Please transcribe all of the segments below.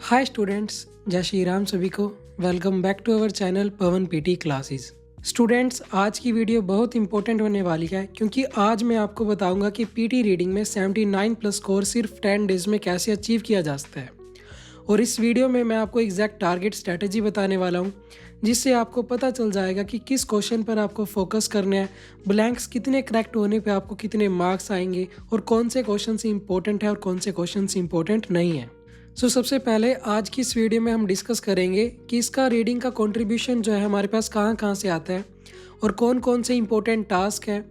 Hi students, जय श्री राम सभी को। Welcome back to our channel Pawan PT classes. Students, आज की वीडियो बहुत इंपॉर्टेंट होने वाली है क्योंकि आज मैं आपको बताऊंगा कि पीटी रीडिंग में 79 प्लस स्कोर सिर्फ 10 डेज में कैसे अचीव किया जा सकता है। और इस वीडियो में मैं आपको एग्जैक्ट टारगेट स्ट्रैटेजी बताने वाला हूँ, जिससे आपको पता चल जाएगा कि किस क्वेश्चन पर आपको फोकस करना है, ब्लैंक्स कितने करेक्ट होने पे आपको कितने मार्क्स आएंगे और कौन से क्वेश्चन से इंपॉर्टेंट है और कौन से क्वेश्चन से इंपॉर्टेंट नहीं है। सबसे पहले आज की इस वीडियो में हम डिस्कस करेंगे कि इसका रीडिंग का कंट्रीब्यूशन जो है हमारे पास कहाँ कहाँ से आता है और कौन कौन से इंपॉर्टेंट टास्क है।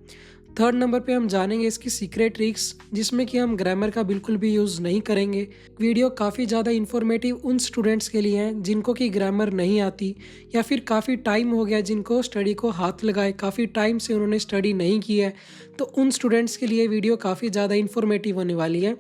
थर्ड नंबर पे हम जानेंगे इसकी सीक्रेट ट्रिक्स, जिसमें कि हम ग्रामर का बिल्कुल भी यूज़ नहीं करेंगे। वीडियो काफ़ी ज़्यादा इन्फॉर्मेटिव उन स्टूडेंट्स के लिए हैं जिनको कि ग्रामर नहीं आती या फिर काफ़ी टाइम हो गया जिनको स्टडी को हाथ लगाए, काफ़ी टाइम से उन्होंने स्टडी नहीं की है, तो उन स्टूडेंट्स के लिए वीडियो काफ़ी ज़्यादा इन्फॉर्मेटिव होने वाली है।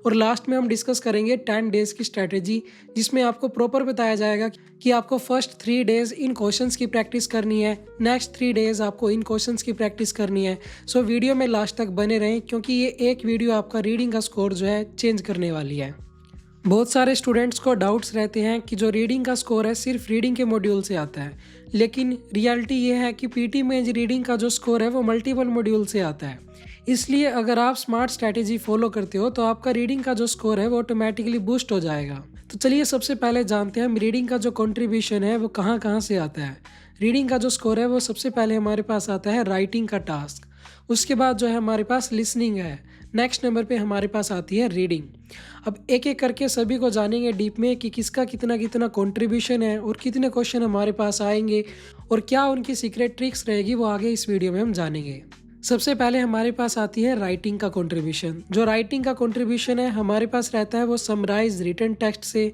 और लास्ट में हम डिस्कस करेंगे 10 डेज़ की स्ट्रैटेजी, जिसमें आपको प्रॉपर बताया जाएगा कि आपको फर्स्ट 3 डेज़ इन क्वेश्चंस की प्रैक्टिस करनी है, नेक्स्ट 3 डेज़ आपको इन क्वेश्चंस की प्रैक्टिस करनी है। सो वीडियो में लास्ट तक बने रहें क्योंकि ये एक वीडियो आपका रीडिंग का स्कोर जो है चेंज करने वाली है। बहुत सारे स्टूडेंट्स को डाउट्स रहते हैं कि जो रीडिंग का स्कोर है सिर्फ रीडिंग के मॉड्यूल से आता है, लेकिन रियलिटी ये है कि पीटी में रीडिंग का जो स्कोर है वो मल्टीपल मॉड्यूल से आता है। इसलिए अगर आप स्मार्ट स्ट्रैटेजी फॉलो करते हो तो आपका रीडिंग का जो स्कोर है वो ऑटोमेटिकली बूस्ट हो जाएगा। तो चलिए सबसे पहले जानते हैं हम रीडिंग का जो कंट्रीब्यूशन है वो कहाँ कहाँ से आता है। रीडिंग का जो स्कोर है वो सबसे पहले हमारे पास आता है राइटिंग का टास्क, उसके बाद जो है हमारे पास लिसनिंग है, नेक्स्ट नंबर पे हमारे पास आती है रीडिंग। अब एक एक करके सभी को जानेंगे डीप में कि किसका कितना कितना कंट्रीब्यूशन है और कितने क्वेश्चन हमारे पास आएंगे और क्या उनकी सीक्रेट ट्रिक्स रहेगी, वो आगे इस वीडियो में हम जानेंगे। सबसे पहले हमारे पास आती है राइटिंग का कंट्रीब्यूशन। जो राइटिंग का कंट्रीब्यूशन है हमारे पास रहता है वो समराइज रिटन टेक्स्ट से,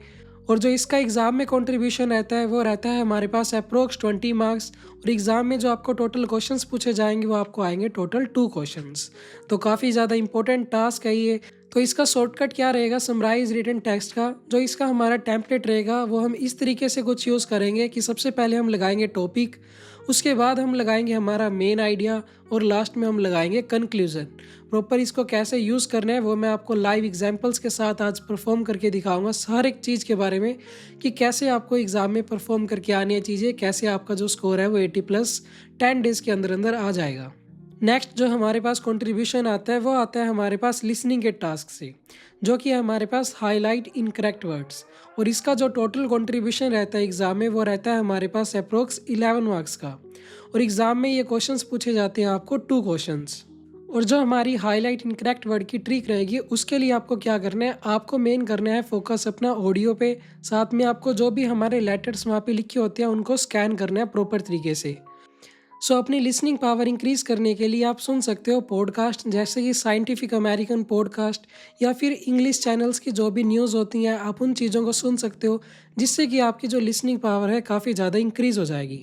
और जो इसका एग्ज़ाम में कंट्रीब्यूशन रहता है वो रहता है हमारे पास अप्रोक्स 20 मार्क्स, और एग्ज़ाम में जो आपको टोटल क्वेश्चंस पूछे जाएंगे वो आपको आएंगे टोटल 2 क्वेश्चंस। तो काफ़ी ज़्यादा इंपॉर्टेंट टास्क है ये। तो इसका शॉर्टकट क्या रहेगा समराइज रिटन टेक्स्ट का, जो इसका हमारा टेम्पलेट रहेगा वो हम इस तरीके से कुछ यूज़ करेंगे कि सबसे पहले हम लगाएंगे टॉपिक, उसके बाद हम लगाएंगे हमारा मेन आइडिया और लास्ट में हम लगाएंगे कंक्लूजन। प्रॉपर इसको कैसे यूज़ करना है वो मैं आपको लाइव एग्जांपल्स के साथ आज परफॉर्म करके दिखाऊंगा, हर एक चीज़ के बारे में कि कैसे आपको एग्ज़ाम में परफॉर्म करके आनी है चीज़ें, कैसे आपका जो स्कोर है वो 80 प्लस 10 डेज़ के अंदर अंदर आ जाएगा। नेक्स्ट जो हमारे पास कंट्रीब्यूशन आता है वो आता है हमारे पास लिसनिंग के टास्क से, जो कि हमारे पास हाईलाइट इनकरेक्ट वर्ड्स, और इसका जो टोटल कंट्रीब्यूशन रहता है एग्ज़ाम में वो रहता है हमारे पास अप्रोक्स 11 मार्क्स का, और एग्ज़ाम में ये क्वेश्चंस पूछे जाते हैं आपको 2 क्वेश्चंस। और जो हमारी हाईलाइट इनकरेक्ट वर्ड की ट्रिक रहेगी उसके लिए आपको क्या करना है, आपको मेन करना है फोकस अपना ऑडियो पे, साथ में आपको जो भी हमारे लेटर्स वहाँ पे लिखे होते हैं उनको स्कैन करना है प्रॉपर तरीके से। अपनी लिसनिंग पावर इंक्रीज करने के लिए आप सुन सकते हो पॉडकास्ट, जैसे कि साइंटिफिक अमेरिकन पॉडकास्ट या फिर इंग्लिश चैनल्स की जो भी न्यूज़ होती हैं आप उन चीज़ों को सुन सकते हो, जिससे कि आपकी जो लिसनिंग पावर है काफ़ी ज़्यादा इंक्रीज़ हो जाएगी।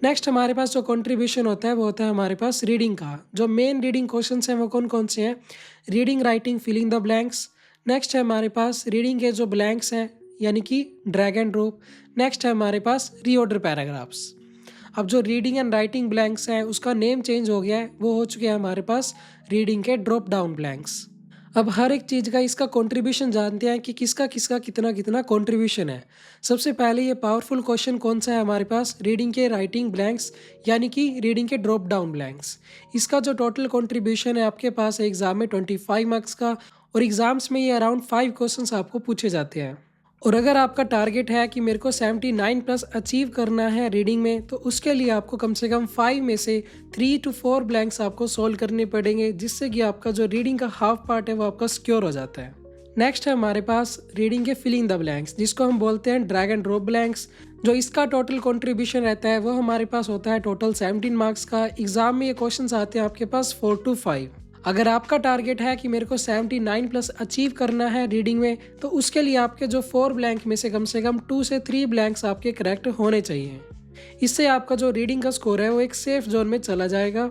नेक्स्ट हमारे पास जो कंट्रीब्यूशन होता है वो होता है हमारे पास रीडिंग का। जो मेन रीडिंग क्वेश्चन हैं वो कौन कौन से हैं, reading, writing, filling the blanks. Next है हमारे पास रीडिंग के जो ब्लैंक्स हैं यानी कि ड्रैग एंड ड्रॉप। नेक्स्ट है हमारे पास रीऑर्डर पैराग्राफ्स। अब जो रीडिंग एंड राइटिंग ब्लैंक्स हैं उसका नेम चेंज हो गया है, वो हो चुके हैं हमारे पास रीडिंग के ड्रॉप डाउन ब्लैंक्स। अब हर एक चीज़ का इसका कंट्रीब्यूशन जानते हैं कि किसका किसका कितना कितना कंट्रीब्यूशन है। सबसे पहले ये पावरफुल क्वेश्चन कौन सा है हमारे पास, रीडिंग के राइटिंग ब्लैंक्स यानी कि रीडिंग के ड्रॉप डाउन ब्लैंक्स। इसका जो टोटल कंट्रीब्यूशन है आपके पास है एग्जाम में 25 मार्क्स का, और एग्जाम्स में ये अराउंड 5 क्वेश्चन आपको पूछे जाते हैं। और अगर आपका टारगेट है कि मेरे को 79 प्लस अचीव करना है रीडिंग में, तो उसके लिए आपको कम से कम 5 में से 3 to 4 ब्लैंक्स आपको सोल्व करने पड़ेंगे, जिससे कि आपका जो रीडिंग का हाफ पार्ट है वो आपका सिक्योर हो जाता है। नेक्स्ट है हमारे पास रीडिंग के फिलिंग द ब्लैंक्स, जिसको हम बोलते हैं ड्रैग एंड ड्रॉप ब्लैंक्स। जो इसका टोटल कंट्रीब्यूशन रहता है वो हमारे पास होता है टोटल 17 मार्क्स का। एग्जाम में ये क्वेश्चन आते हैं आपके पास 4 to 5। अगर आपका टारगेट है कि मेरे को 79 प्लस अचीव करना है रीडिंग में, तो उसके लिए आपके जो 4 ब्लैंक में से कम 2 से 3 ब्लैंक्स आपके करेक्ट होने चाहिए। इससे आपका जो रीडिंग का स्कोर है वो एक सेफ जोन में चला जाएगा।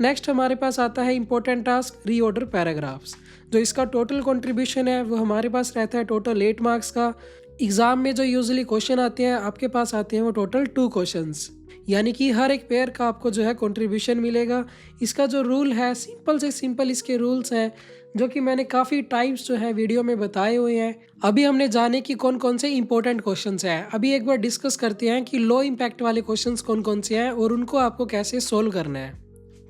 नेक्स्ट हमारे पास आता है इंपॉर्टेंट टास्क रीऑर्डर पैराग्राफ्स। जो इसका टोटल कंट्रीब्यूशन है वो हमारे पास रहता है टोटल 8 मार्क्स का। एग्जाम में जो यूजुअली क्वेश्चन आते हैं आपके पास आते हैं वो टोटल 2 क्वेश्चंस, यानी कि हर एक पेयर का आपको जो है कंट्रीब्यूशन मिलेगा। इसका जो रूल है सिंपल से सिंपल इसके रूल्स हैं। जो कि मैंने काफ़ी टाइप्स जो है वीडियो में बताए हुए हैं। अभी हमने जाने कि कौन कौन से इंपॉर्टेंट क्वेश्चंस हैं। अभी एक बार डिस्कस करते हैं कि लो इम्पैक्ट वाले क्वेश्चंस कौन कौन से हैं और उनको आपको कैसे सोल्व करना है,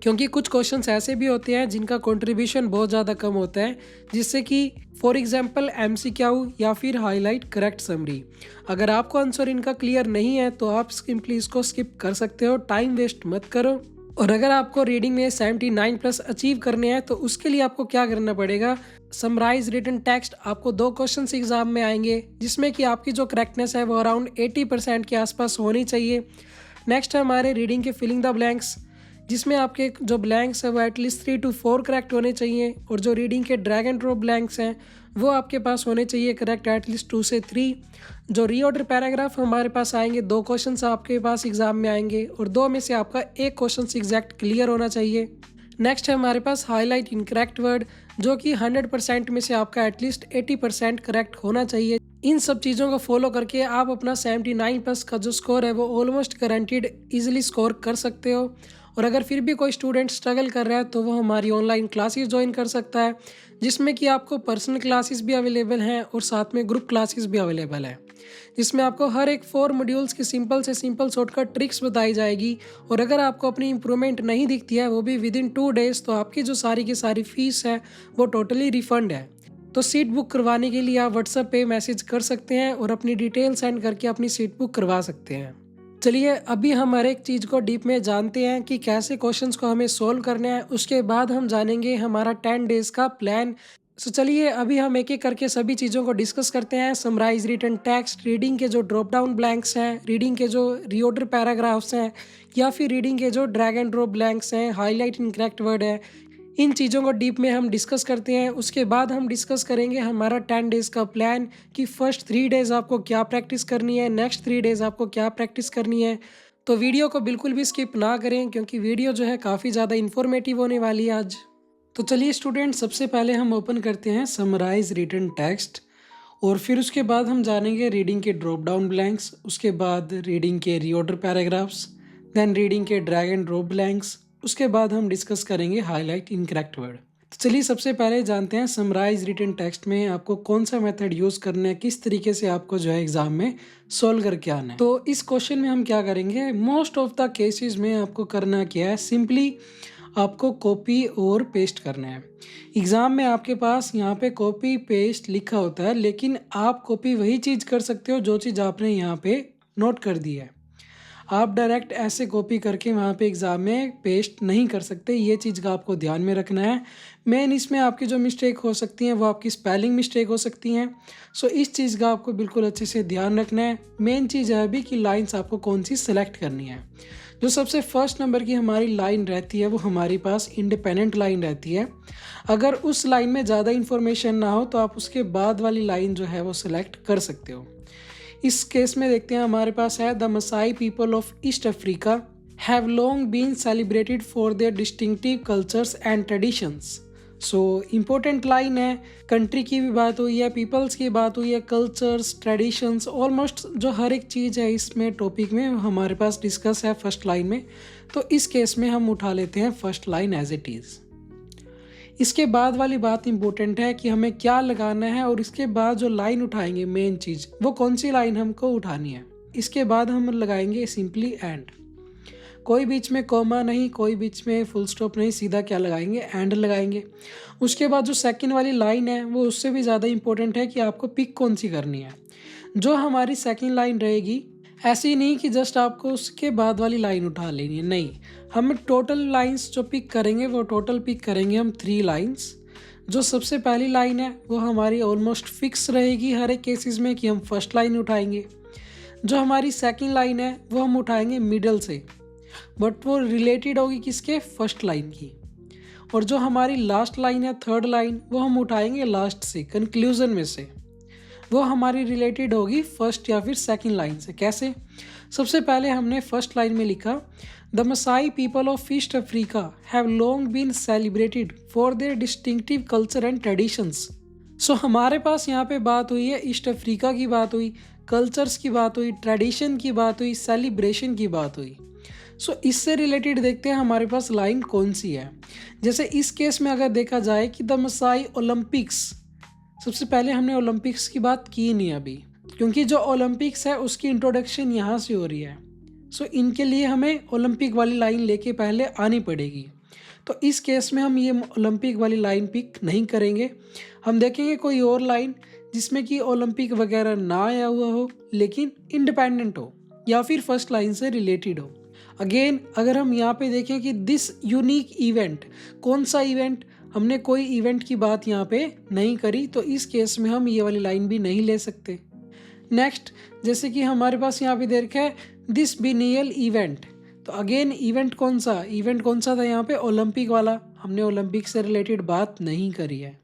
क्योंकि कुछ क्वेश्चंस ऐसे भी होते हैं जिनका कंट्रीब्यूशन बहुत ज़्यादा कम होता है, जिससे कि फॉर एग्जांपल MCQ या फिर हाईलाइट करेक्ट समरी। अगर आपको आंसर इनका क्लियर नहीं है तो आप सिंपली इसको स्किप कर सकते हो, टाइम वेस्ट मत करो। और अगर आपको रीडिंग में 79+ अचीव करने हैं तो उसके लिए आपको क्या करना पड़ेगा, समराइज रिटन टेक्स्ट। आपको 2 क्वेश्चन एग्जाम में आएंगे जिसमें कि आपकी जो करेक्टनेस है वो अराउंड 80% के आसपास होनी चाहिए। नेक्स्ट है हमारे रीडिंग के फिलिंग द ब्लैंक्स, जिसमें आपके जो ब्लैंक्स है वो एटलीस्ट 3 to 4 करेक्ट होने चाहिए। और जो रीडिंग के ड्रैग एंड ड्रॉप ब्लैंक्स हैं वो आपके पास होने चाहिए करेक्ट एटलीस्ट 2 से 3। जो रीऑर्डर पैराग्राफ हमारे पास आएंगे, 2 क्वेश्चंस आपके पास एग्जाम में आएंगे और 2 में से आपका 1 क्वेश्चन एग्जैक्ट क्लियर होना चाहिए। नेक्स्ट है हमारे पास हाईलाइट इनकरेक्ट वर्ड, जो कि 100% में से आपका एटलीस्ट 80% करेक्ट होना चाहिए। इन सब चीज़ों को फॉलो करके आप अपना 79+ का जो स्कोर है वो ऑलमोस्ट गारंटीड इजीली स्कोर कर सकते हो। और अगर फिर भी कोई स्टूडेंट स्ट्रगल कर रहा है तो वो हमारी ऑनलाइन क्लासेस ज्वाइन कर सकता है, जिसमें कि आपको पर्सनल क्लासेस भी अवेलेबल हैं और साथ में ग्रुप क्लासेस भी अवेलेबल है, जिसमें आपको हर एक 4 मॉड्यूल्स की सिंपल से सिंपल शॉर्टकट ट्रिक्स बताई जाएगी। और अगर आपको अपनी इंप्रूवमेंट नहीं दिखती है वो भी विदिन 2 डेज, तो आपकी जो सारी की सारी फीस है वो टोटली रिफंड है। तो सीट बुक करवाने के लिए आप व्हाट्सएप पे मैसेज कर सकते हैं और अपनी डिटेल सेंड करके अपनी सीट बुक करवा सकते हैं। चलिए अभी हम हर एक चीज़ को डीप में जानते हैं कि कैसे क्वेश्चंस को हमें सोल्व करना है। उसके बाद हम जानेंगे हमारा 10 डेज का प्लान। सो चलिए अभी हम एक एक करके सभी चीज़ों को डिस्कस करते हैं। समराइज रिटन टेक्स्ट, रीडिंग के जो ड्रॉप डाउन ब्लैंक्स हैं, रीडिंग के जो रीऑर्डर पैराग्राफ्स हैं, या फिर रीडिंग के जो ड्रैग एंड ड्रॉप ब्लैंक्स हैं, हाईलाइट इनकरेक्ट वर्ड है, इन चीज़ों को डीप में हम डिस्कस करते हैं। उसके बाद हम डिस्कस करेंगे हमारा 10 डेज़ का प्लान कि फर्स्ट 3 डेज़ आपको क्या प्रैक्टिस करनी है, नेक्स्ट 3 डेज़ आपको क्या प्रैक्टिस करनी है। तो वीडियो को बिल्कुल भी स्किप ना करें, क्योंकि वीडियो जो है काफ़ी ज़्यादा इन्फॉर्मेटिव होने वाली है आज। तो चलिए स्टूडेंट, सबसे पहले हम ओपन करते हैं समराइज रिटन टेक्स्ट, और फिर उसके बाद हम जानेंगे रीडिंग के ड्रॉप डाउन ब्लैंक्स, उसके बाद रीडिंग के रीऑर्डर पैराग्राफ्स, देन रीडिंग के ड्रैग एंड ड्रॉप ब्लैंक्स, उसके बाद हम डिस्कस करेंगे हाईलाइट इनकरेक्ट वर्ड। तो चलिए सबसे पहले जानते हैं समराइज रिटन टेक्स्ट में आपको कौन सा मेथड यूज़ करना है, किस तरीके से आपको जो है एग्जाम में सोल्व करके आना है। तो इस क्वेश्चन में हम क्या करेंगे, मोस्ट ऑफ द केसेस में आपको करना क्या है, सिंपली आपको कॉपी और पेस्ट करना है। एग्ज़ाम में आपके पास यहाँ पे कॉपी पेस्ट लिखा होता है, लेकिन आप कॉपी वही चीज़ कर सकते हो जो चीज़ आपने यहाँ पे नोट कर दी है। आप डायरेक्ट ऐसे कॉपी करके वहाँ पे एग्ज़ाम में पेस्ट नहीं कर सकते, ये चीज़ का आपको ध्यान में रखना है। मेन इसमें आपकी जो मिस्टेक हो सकती हैं वो आपकी स्पेलिंग मिस्टेक हो सकती हैं। सो इस चीज़ का आपको बिल्कुल अच्छे से ध्यान रखना है। मेन चीज़ है अभी कि लाइन्स आपको कौन सी सेलेक्ट करनी है। जो सबसे फर्स्ट नंबर की हमारी लाइन रहती है वो हमारे पास इंडिपेंडेंट लाइन रहती है। अगर उस लाइन में ज़्यादा इन्फॉर्मेशन ना हो तो आप उसके बाद वाली लाइन जो है वो सिलेक्ट कर सकते हो। इस केस में देखते हैं हमारे पास है the Masai people of east Africa have long been celebrated for their distinctive cultures and traditions. So important line है, कंट्री की भी बात हुई है, पीपल्स की बात हुई है, कल्चर्स, ट्रेडिशंस, ऑलमोस्ट जो हर एक चीज़ है इसमें टॉपिक में हमारे पास डिस्कस है फर्स्ट लाइन में। तो इस केस में हम उठा लेते हैं first line as it is. इसके बाद वाली बात इंपॉर्टेंट है कि हमें क्या लगाना है, और इसके बाद जो लाइन उठाएंगे मेन चीज़ वो कौन सी लाइन हमको उठानी है। इसके बाद हम लगाएंगे सिंपली एंड, कोई बीच में कॉमा नहीं, कोई बीच में फुल स्टॉप नहीं, सीधा क्या लगाएंगे, एंड लगाएंगे। उसके बाद जो सेकंड वाली लाइन है वो उससे भी ज़्यादा इंपॉर्टेंट है कि आपको पिक कौन सी करनी है। जो हमारी सेकंड लाइन रहेगी, ऐसी नहीं कि जस्ट आपको उसके बाद वाली लाइन उठा लेनी है, नहीं, हम टोटल लाइंस जो पिक करेंगे वो टोटल पिक करेंगे हम 3 लाइंस। जो सबसे पहली लाइन है वो हमारी ऑलमोस्ट फिक्स रहेगी हर एक केसेस में कि हम फर्स्ट लाइन उठाएंगे। जो हमारी सेकंड लाइन है वो हम उठाएंगे मिडल से, बट वो रिलेटेड होगी किसके, फर्स्ट लाइन की। और जो हमारी लास्ट लाइन है थर्ड लाइन, वो हम उठाएंगे लास्ट से, कंक्लूजन में से, वो हमारी रिलेटेड होगी फर्स्ट या फिर सेकंड लाइन से। कैसे, सबसे पहले हमने फर्स्ट लाइन में लिखा the Masai people of east Africa have long been celebrated for their distinctive culture and traditions. So हमारे पास यहाँ पे बात हुई है ईस्ट अफ्रीका की बात हुई, कल्चर्स की बात हुई, ट्रेडिशन की बात हुई, सेलिब्रेशन की बात हुई। सो इससे रिलेटेड देखते हैं हमारे पास लाइन कौन सी है। जैसे इस केस में अगर देखा जाए कि द मसाई ओलंपिक्स, सबसे पहले हमने ओलंपिक्स की बात की नहीं अभी, क्योंकि जो ओलंपिक्स है उसकी इंट्रोडक्शन यहाँ से हो रही है। सो इनके लिए हमें ओलंपिक वाली लाइन लेके पहले आनी पड़ेगी। तो इस केस में हम ये ओलंपिक वाली लाइन पिक नहीं करेंगे, हम देखेंगे कोई और लाइन जिसमें कि ओलंपिक वगैरह ना आया हुआ हो लेकिन इंडिपेंडेंट हो या फिर फर्स्ट लाइन से रिलेटेड हो। अगेन अगर हम यहाँ पे देखें कि दिस यूनिक इवेंट, कौन सा इवेंट, हमने कोई इवेंट की बात यहाँ पे नहीं करी, तो इस केस में हम ये वाली लाइन भी नहीं ले सकते। नेक्स्ट, जैसे कि हमारे पास यहाँ पे दे रखा है दिस बिनियल इवेंट, तो अगेन इवेंट कौन सा था यहाँ पे, ओलंपिक वाला, हमने ओलंपिक से रिलेटेड बात नहीं करी है।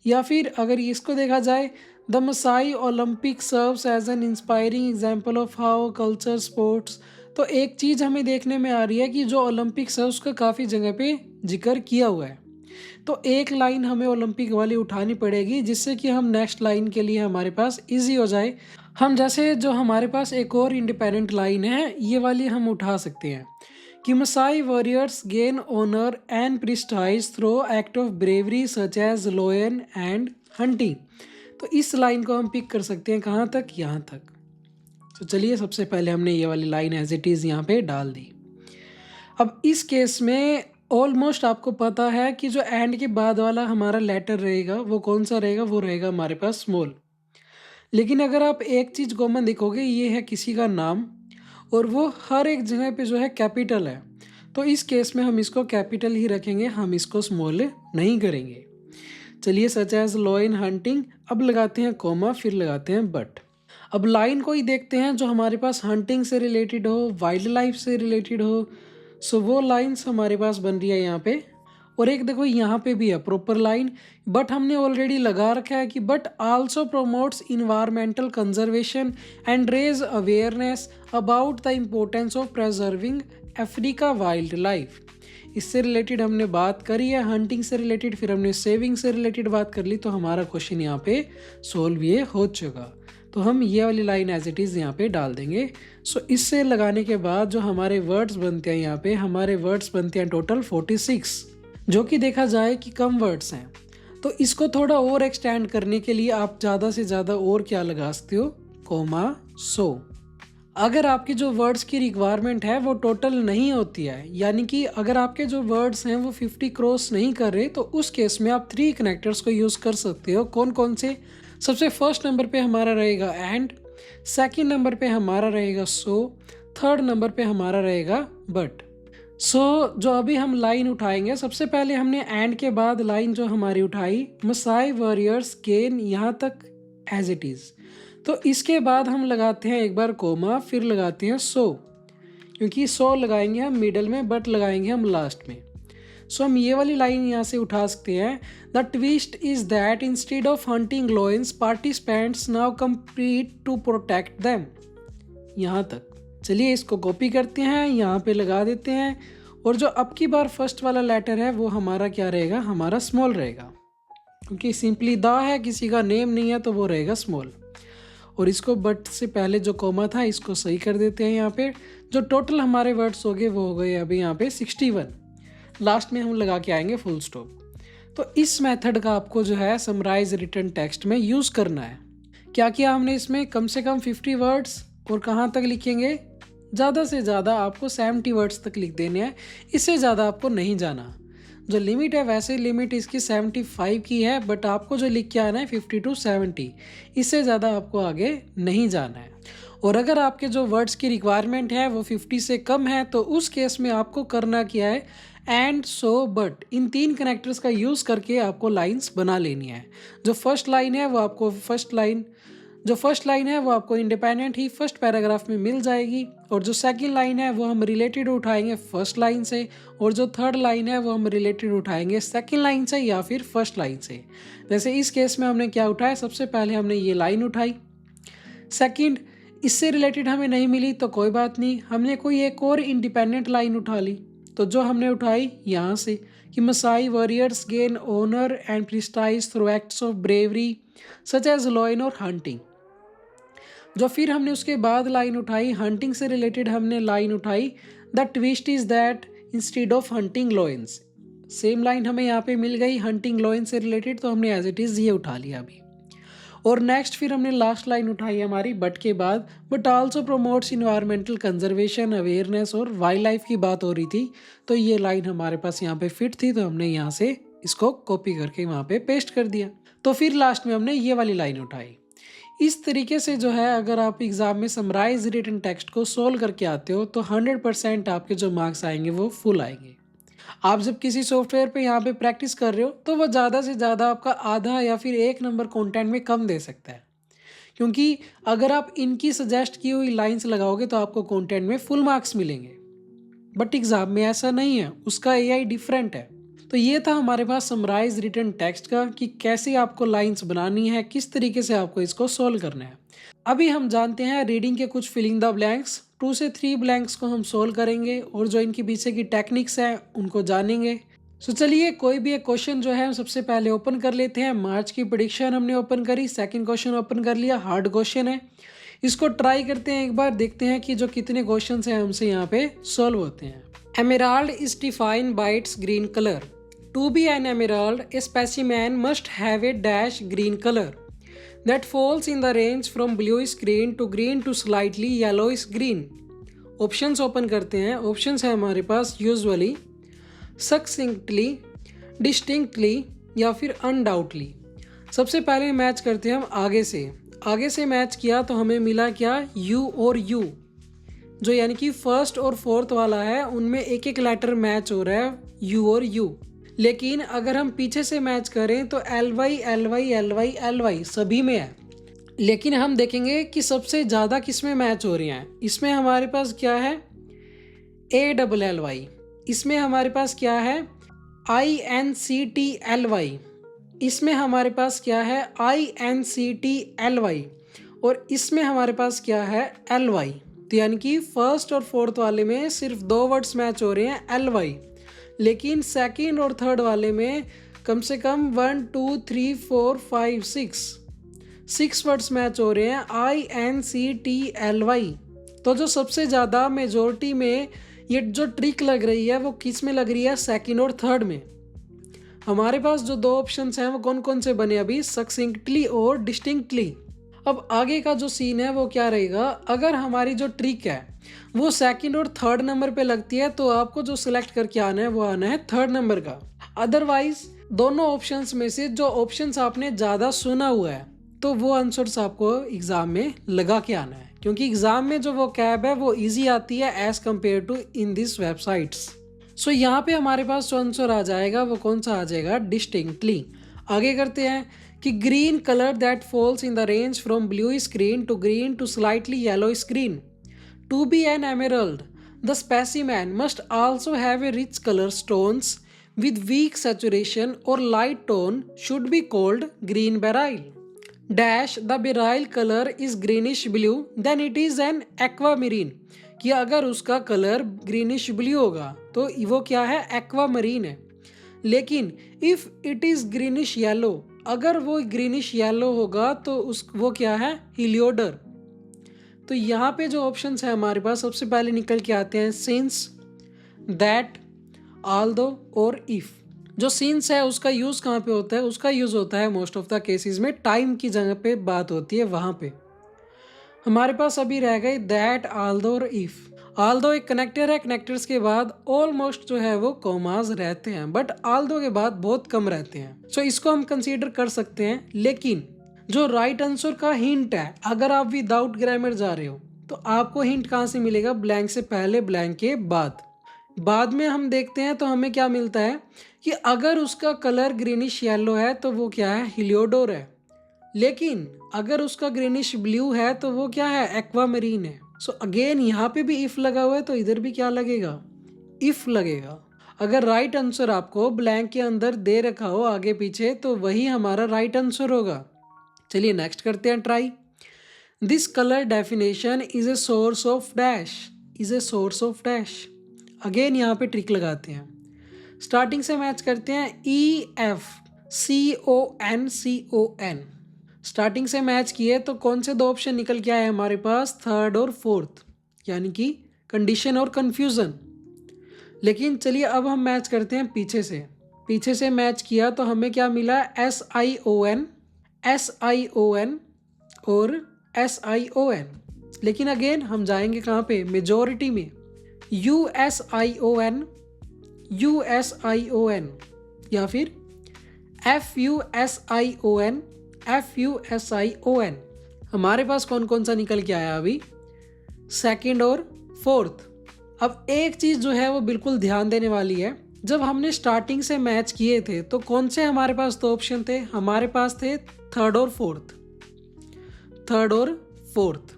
या फिर अगर इसको देखा जाए the Masai Olympic serves as an inspiring example of how culture sports, तो एक चीज़ हमें देखने में आ रही है कि जो ओलंपिक्स है उसका काफ़ी जगह पे जिक्र किया हुआ है, तो एक लाइन हमें ओलंपिक वाली उठानी पड़ेगी जिससे कि हम नेक्स्ट लाइन के लिए हमारे पास इजी हो जाए। हम जैसे जो हमारे पास एक और इंडिपेंडेंट लाइन है ये वाली हम उठा सकते हैं कि Masai warriors gain honour and prestige through act of bravery such as lion and hunting, तो इस लाइन को हम पिक कर सकते हैं कहाँ तक, यहाँ तक। तो चलिए सबसे पहले हमने ये वाली लाइन एज इट इज़ यहाँ पे डाल दी। अब इस केस में ऑलमोस्ट आपको पता है कि जो एंड के बाद वाला हमारा लेटर रहेगा वो कौन सा रहेगा, वो रहेगा हमारे पास स्मॉल। लेकिन अगर आप एक चीज़ कॉमन देखोगे, ये है किसी का नाम और वो हर एक जगह पे जो है कैपिटल है, तो इस केस में हम इसको कैपिटल ही रखेंगे, हम इसको स्मॉल नहीं करेंगे। चलिए सच एज लॉयन हंटिंग, अब लगाते हैं कॉमा, फिर लगाते हैं बट। अब लाइन को ही देखते हैं जो हमारे पास हंटिंग से रिलेटेड हो, वाइल्ड लाइफ से रिलेटेड हो, सो वो लाइन्स हमारे पास बन रही है यहाँ पे। और एक देखो यहाँ पे भी है प्रॉपर लाइन, बट हमने ऑलरेडी लगा रखा है कि but also promotes environmental conservation and raise awareness about the importance of preserving Africa wildlife. इससे रिलेटेड हमने बात करी है, हंटिंग से रिलेटेड, फिर हमने सेविंग से रिलेटेड बात कर ली, तो हमारा क्वेश्चन यहाँ पे सोल्व ये हो चुका। तो हम ये वाली लाइन एज इट इज़ यहाँ पे डाल देंगे। सो इससे लगाने के बाद जो हमारे वर्ड्स बनते हैं यहाँ पे, हमारे वर्ड्स बनते हैं टोटल 46, जो कि देखा जाए कि कम वर्ड्स हैं। तो इसको थोड़ा और एक्सटेंड करने के लिए आप ज़्यादा से ज़्यादा और क्या लगा सकते हो, कोमा सो। अगर आपकी जो वर्ड्स की रिक्वायरमेंट है वो टोटल नहीं होती है, यानी कि अगर आपके जो वर्ड्स हैं वो 50 क्रॉस नहीं कर रहे, तो उस केस में आप 3 कनेक्टर्स को यूज़ कर सकते हो। कौन कौन से, सबसे फर्स्ट नंबर पे हमारा रहेगा एंड, सेकंड नंबर पे हमारा रहेगा सो, थर्ड नंबर पे हमारा रहेगा बट। सो जो अभी हम लाइन उठाएंगे, सबसे पहले हमने एंड के बाद लाइन जो हमारी उठाई मसाई वॉरियर्स गेन, यहाँ तक एज इट इज़। तो इसके बाद हम लगाते हैं एक बार कोमा, फिर लगाते हैं सो, क्योंकि सो लगाएंगे हम मिडल में, बट लगाएंगे हम लास्ट में। सो हम ये वाली लाइन यहाँ से उठा सकते हैं, the twist is that instead of hunting lions participants now compete to protect them, यहाँ तक। चलिए इसको कॉपी करते हैं, यहाँ पे लगा देते हैं, और जो अब की बार फर्स्ट वाला लेटर है वो हमारा क्या रहेगा, हमारा स्मॉल रहेगा, क्योंकि सिंपली द है, किसी का नेम नहीं है, तो वो रहेगा स्मॉल। और इसको बट से पहले जो कोमा था इसको सही कर देते हैं। यहाँ पे जो टोटल हमारे वर्ड्स हो गए वो हो गए अभी यहाँ पे 61, लास्ट में हम लगा के आएंगे फुल स्टॉप। तो इस मेथड का आपको जो है समराइज रिटन टेक्स्ट में यूज़ करना है। क्या किया हमने इसमें, कम से कम 50 वर्ड्स, और कहाँ तक लिखेंगे, ज़्यादा से ज़्यादा आपको 70 वर्ड्स तक लिख देने हैं, इससे ज़्यादा आपको नहीं जाना। जो लिमिट है वैसे लिमिट इसकी 75 की है, बट आपको जो लिख के आना है 50 to 70, इससे ज़्यादा आपको आगे नहीं जाना है। और अगर आपके जो वर्ड्स की रिक्वायरमेंट है वो 50 से कम है, तो उस केस में आपको करना क्या है, and so but, in 3 connectors का यूज़ करके आपको लाइन्स बना लेनी है। जो फर्स्ट लाइन है वो आपको इंडिपेंडेंट ही फर्स्ट पैराग्राफ में मिल जाएगी, और जो सेकंड लाइन है वो हम रिलेटेड उठाएंगे फर्स्ट लाइन से, और जो थर्ड लाइन है वो हम रिलेटेड उठाएंगे सेकंड लाइन से या फिर फर्स्ट लाइन से। जैसे इस केस में हमने क्या उठाया, सबसे पहले हमने ये लाइन उठाई, सेकंड इससे रिलेटेड हमें नहीं मिली तो कोई बात नहीं, हमने कोई एक और इंडिपेंडेंट लाइन उठा ली। तो जो हमने उठाई यहाँ से कि Masai warriors gain honour and prestige through acts of bravery such as lion और हंटिंग। जो फिर हमने उसके बाद लाइन उठाई, हंटिंग से रिलेटेड हमने लाइन उठाई, the twist is that instead of hunting lions, same line हमें यहाँ पे मिल गई हंटिंग लॉयंस से रिलेटेड, तो हमने एज इट इज़ ये उठा लिया अभी। और नेक्स्ट फिर हमने लास्ट लाइन उठाई हमारी बट के बाद, but also promotes environmental conservation, awareness और वाइल्ड लाइफ की बात हो रही थी। तो ये लाइन हमारे पास यहाँ पे फिट थी, तो हमने यहाँ से इसको कॉपी करके वहाँ पे पेस्ट कर दिया। तो फिर लास्ट में हमने ये वाली लाइन उठाई। इस तरीके से जो है अगर आप एग्जाम में समराइज रिटन टेक्स्ट को सोल्व करके आते हो तो 100% आपके जो मार्क्स आएंगे वो फुल आएंगे। आप जब किसी सॉफ्टवेयर पे यहाँ पे प्रैक्टिस कर रहे हो तो वो ज़्यादा से ज़्यादा आपका आधा या फिर 1 नंबर कंटेंट में कम दे सकता है, क्योंकि अगर आप इनकी सजेस्ट की हुई लाइंस लगाओगे तो आपको कंटेंट में फुल मार्क्स मिलेंगे। बट एग्जाम में ऐसा नहीं है, उसका एआई डिफरेंट है। तो ये था हमारे पास समराइज रिटन टेक्स्ट का कि कैसे आपको लाइंस बनानी है, किस तरीके से आपको इसको सोल्व करना है। अभी हम जानते हैं रीडिंग के कुछ फिलिंग द ब्लैंक्स। 2 से 3 ब्लैंक्स को हम सोल्व करेंगे और जो इनके पीछे की टेक्निक्स हैं उनको जानेंगे। सो चलिए कोई भी एक क्वेश्चन जो है हम सबसे पहले ओपन कर लेते हैं। मार्च की प्रेडिक्शन हमने ओपन करी, सेकंड क्वेश्चन ओपन कर लिया, हार्ड क्वेश्चन है, इसको ट्राई करते हैं एक बार, देखते हैं कि जो कितने क्वेश्चन हैं हमसे यहाँ पे सोल्व होते हैं। Emerald is defined by its green colour. To be an emerald a specimen must have a dash green colour that falls in the range from bluish green to slightly yellowish green। Options open करते हैं। Options है हमारे पास usually, सक्सिंक्टली, distinctly या फिर undoubtedly. सबसे पहले match करते हैं हम आगे से मैच किया तो हमें मिला क्या, यू और यू, जो यानी कि फर्स्ट और फोर्थ वाला है उनमें एक एक लेटर मैच हो रहा है, यू और यू। लेकिन अगर हम पीछे से मैच करें तो एल वाई सभी में है। लेकिन हम देखेंगे कि सबसे ज़्यादा किस में मैच हो रही हैं। इसमें हमारे पास क्या है, ALLY, इसमें हमारे पास क्या है, INCTLY, इसमें हमारे पास क्या है, INCTLY, और इसमें हमारे पास क्या है, LY। तो यानी कि फर्स्ट और फोर्थ वाले में सिर्फ 2 वर्ड्स मैच हो रहे हैं, LY, लेकिन सेकंड और थर्ड वाले में कम से कम 1 2 3 4 5 6 वर्ड्स मैच हो रहे हैं, INCTLY। तो जो सबसे ज़्यादा मेजॉरिटी में ये जो ट्रिक लग रही है वो किस में लग रही है, सेकंड और थर्ड में। हमारे पास जो 2 ऑप्शंस हैं वो कौन कौन से बने अभी, सक्सिंक्टली और डिस्टिंक्टली। अब आगे का जो सीन है वो क्या रहेगा, अगर हमारी जो ट्रिक है वो सेकंड और थर्ड नंबर पे लगती है तो आपको जो सिलेक्ट करके आना है वो आना है थर्ड नंबर का। अदरवाइज दोनों ऑप्शंस में से जो ऑप्शंस आपने ज़्यादा सुना हुआ है तो वो आंसर्स आपको एग्जाम में लगा के आना है, क्योंकि एग्जाम में जो वो कैब है वो इजी आती है as compare to in this websites. So यहाँ पे हमारे पास जो आंसर आ जाएगा वो कौन सा आ जाएगा, डिस्टिंक्टली। आगे करते हैं कि green colour that falls in the range from bluish green to slightly yellowish green. To be an emerald, the specimen must also have a rich color. Stones with weak saturation or light tone should be called green beryl. Dash the beryl color is greenish blue, then it is an aquamarine। कि अगर उसका colour greenish blue होगा तो वो क्या है, aquamarine है। लेकिन if it is greenish yellow, अगर वो ग्रीनिश येलो होगा तो वो क्या है, हिलियोडर। तो यहाँ पे जो ऑप्शंस है हमारे पास सबसे पहले निकल के आते हैं सिंस, दैट, ऑल्दो और इफ। जो सिंस है उसका यूज़ कहाँ पे होता है, उसका यूज़ होता है मोस्ट ऑफ द केसेस में टाइम की जगह पे बात होती है, वहाँ पे। हमारे पास अभी रह गए दैट, ऑल्दो और इफ। ऑल्दो एक कनेक्टर है, कनेक्टर्स के बाद ऑलमोस्ट जो है वो कॉमास रहते हैं, बट ऑल्दो के बाद बहुत कम रहते हैं। सो इसको हम कंसीडर कर सकते हैं। लेकिन जो राइट आंसर का हिंट है, अगर आप विदाउट ग्रामर जा रहे हो तो आपको हिंट कहाँ से मिलेगा, ब्लैंक से पहले, ब्लैंक के बाद में हम देखते हैं तो हमें क्या मिलता है कि अगर उसका कलर ग्रीनिश येलो है तो वो क्या है, हिलियोडोर है। लेकिन अगर उसका ग्रीनिश ब्लू है तो वो क्या है, एक्वामरीन है। सो अगेन यहाँ पे भी इफ लगा हुआ है तो इधर भी क्या लगेगा, इफ लगेगा। अगर राइट आंसर आपको ब्लैंक के अंदर दे रखा हो आगे पीछे तो वही हमारा राइट आंसर होगा। चलिए नेक्स्ट करते हैं try. This colour definition is a source of dash, again यहाँ पे ट्रिक लगाते हैं। स्टार्टिंग से मैच करते हैं, EFCON। स्टार्टिंग से मैच किए तो कौन से 2 ऑप्शन निकल के आए हमारे पास, थर्ड और फोर्थ, यानी कि कंडीशन और कंफ्यूजन। लेकिन चलिए अब हम मैच करते हैं पीछे से मैच किया तो हमें क्या मिला, SION और SION। लेकिन अगेन हम जाएंगे कहाँ पे, मेजॉरिटी में, USION या फिर FUSION। हमारे पास कौन कौन सा निकल के आया अभी, सेकंड और फोर्थ। अब एक चीज़ जो है वो बिल्कुल ध्यान देने वाली है, जब हमने स्टार्टिंग से मैच किए थे तो कौन से हमारे पास दो ऑप्शन थे, हमारे पास थे थर्ड और फोर्थ।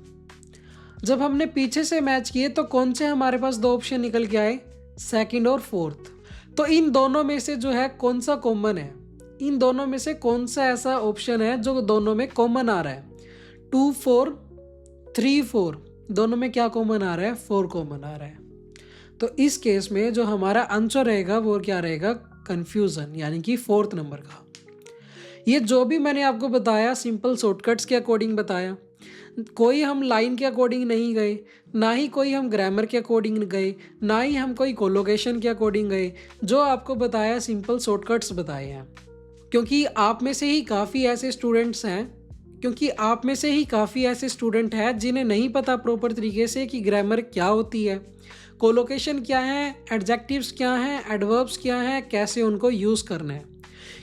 जब हमने पीछे से मैच किए तो कौन से हमारे पास दो ऑप्शन निकल के आए, सेकंड और फोर्थ। तो इन दोनों में से जो है कौन सा कॉमन है, इन दोनों में से कौन सा ऐसा ऑप्शन है जो दोनों में कॉमन आ रहा है, 2 4 3 4, दोनों में क्या कॉमन आ रहा है, 4 कॉमन आ रहा है। तो इस केस में जो हमारा आंसर रहेगा वो क्या रहेगा, कंफ्यूजन, यानी कि फोर्थ नंबर का। ये जो भी मैंने आपको बताया सिंपल शॉर्टकट्स के अकॉर्डिंग बताया, कोई हम लाइन के अकॉर्डिंग नहीं गए, ना ही कोई हम ग्रामर के अकॉर्डिंग गए, ना ही हम कोई कोलोकेशन के अकॉर्डिंग गए। जो आपको बताया सिंपल शॉर्टकट्स बताए हैं, क्योंकि आप में से ही काफ़ी ऐसे स्टूडेंट हैं जिन्हें नहीं पता प्रॉपर तरीके से कि ग्रामर क्या होती है, कोलोकेशन क्या है, एडजेक्टिव्स क्या हैं, एडवर्ब्स क्या हैं, कैसे उनको यूज़ करना है।